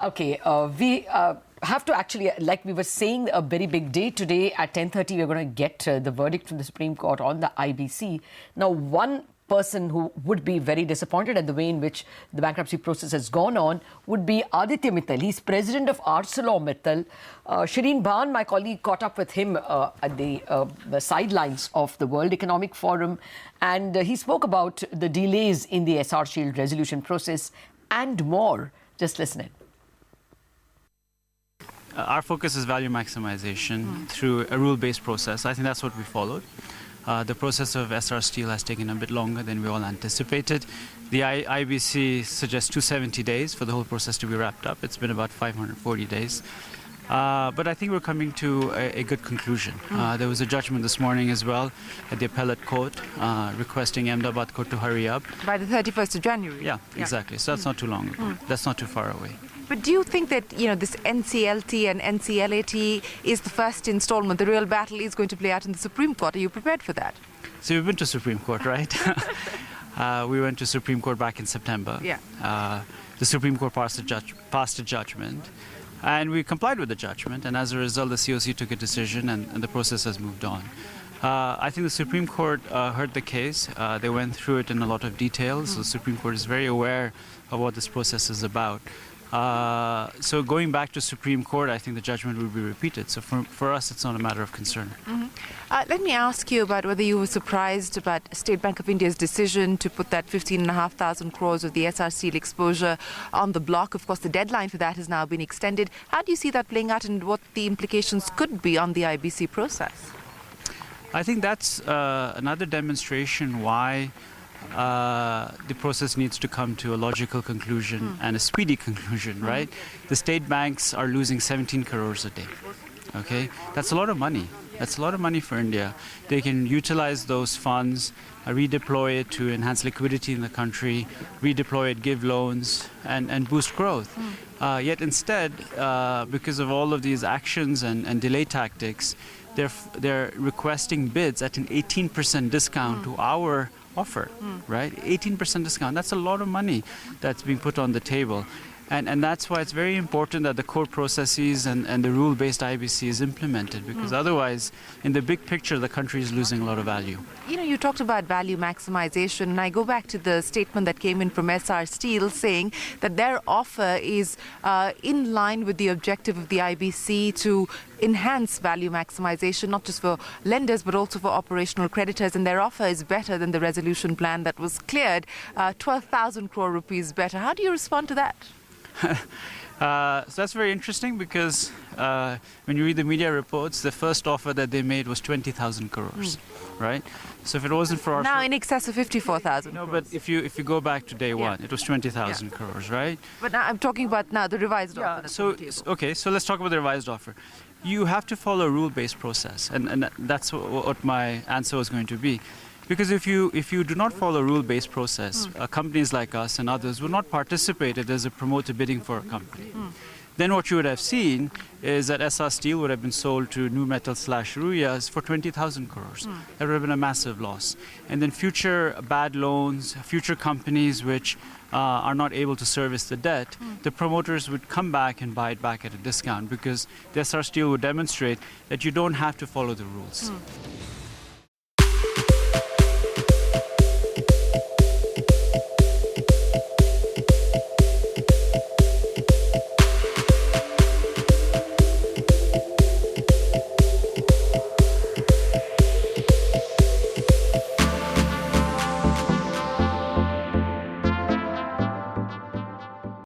Okay, we have to actually, like we were saying, a very big day today at 10:30. We're going to get the verdict from the Supreme Court on the IBC. Now, one person who would be very disappointed at the way in which the bankruptcy process has gone on would be Aditya Mittal. He's president of ArcelorMittal. Shireen Bhan, my colleague, caught up with him at the sidelines of the World Economic Forum, and he spoke about the delays in the Essar Steel resolution process and more. Just listen in. Our focus is value maximization through a rule-based process. I think that's what we followed. The process of Essar Steel has taken a bit longer than we all anticipated. The IBC suggests 270 days for the whole process to be wrapped up. It's been about 540 days. But I think we're coming to a good conclusion. There was a judgment this morning as well at the appellate court requesting Ahmedabad court to hurry up. By the 31st of January? Yeah, exactly. So that's not too long ago. That's not too far away. But do you think that, this NCLT and NCLAT is the first installment? The real battle is going to play out in the Supreme Court. Are you prepared for that? So we've been to Supreme Court, right? We went to Supreme Court back in September. Yeah. The Supreme Court passed a judgment. And we complied with the judgment. And as a result, the COC took a decision and the process has moved on. I think the Supreme Court heard the case. They went through it in a lot of detail. So the Supreme Court is very aware of what this process is about. So going back to Supreme Court, I think the judgment will be repeated. So for us, it's not a matter of concern. Let me ask you about whether you were surprised about State Bank of India's decision to put that 15,500 crores of the Essar Steel exposure on the block. Of course, the deadline for that has now been extended. How do you see that playing out and what the implications could be on the IBC process? I think that's another demonstration why the process needs to come to a logical conclusion and a speedy conclusion, right? The state banks are losing 17 crores a day. Okay, that's a lot of money. That's a lot of money for India. They can utilize those funds, redeploy it to enhance liquidity in the country, redeploy it, give loans, and boost growth. Yet instead, because of all of these actions and delay tactics, they're requesting bids at an 18% discount to our offer, right? 18% discount. That's a lot of money that's being put on the table. And that's why it's very important that the court processes and the rule-based IBC is implemented, because otherwise, in the big picture, the country is losing a lot of value. You talked about value maximization, and I go back to the statement that came in from Essar Steel saying that their offer is in line with the objective of the IBC to enhance value maximization, not just for lenders, but also for operational creditors. And their offer is better than the resolution plan that was cleared, 12,000 crore rupees better. How do you respond to that? So that's very interesting because when you read the media reports, the first offer that they made was 20,000 crores, right? So if it wasn't for our... Now in excess of 54,000 No, but if you go back to day one, it was 20,000 crores, right? But now I'm talking about now the revised offer. So let's talk about the revised offer. You have to follow a rule-based process, and that's what my answer was going to be. Because if you do not follow a rule-based process, companies like us and others will not participate if there's a promoter bidding for a company. Then what you would have seen is that Essar Steel would have been sold to New Metal/Ruyas for 20,000 crores. That would have been a massive loss. And then future bad loans, future companies which are not able to service the debt, the promoters would come back and buy it back at a discount because the Essar Steel would demonstrate that you don't have to follow the rules.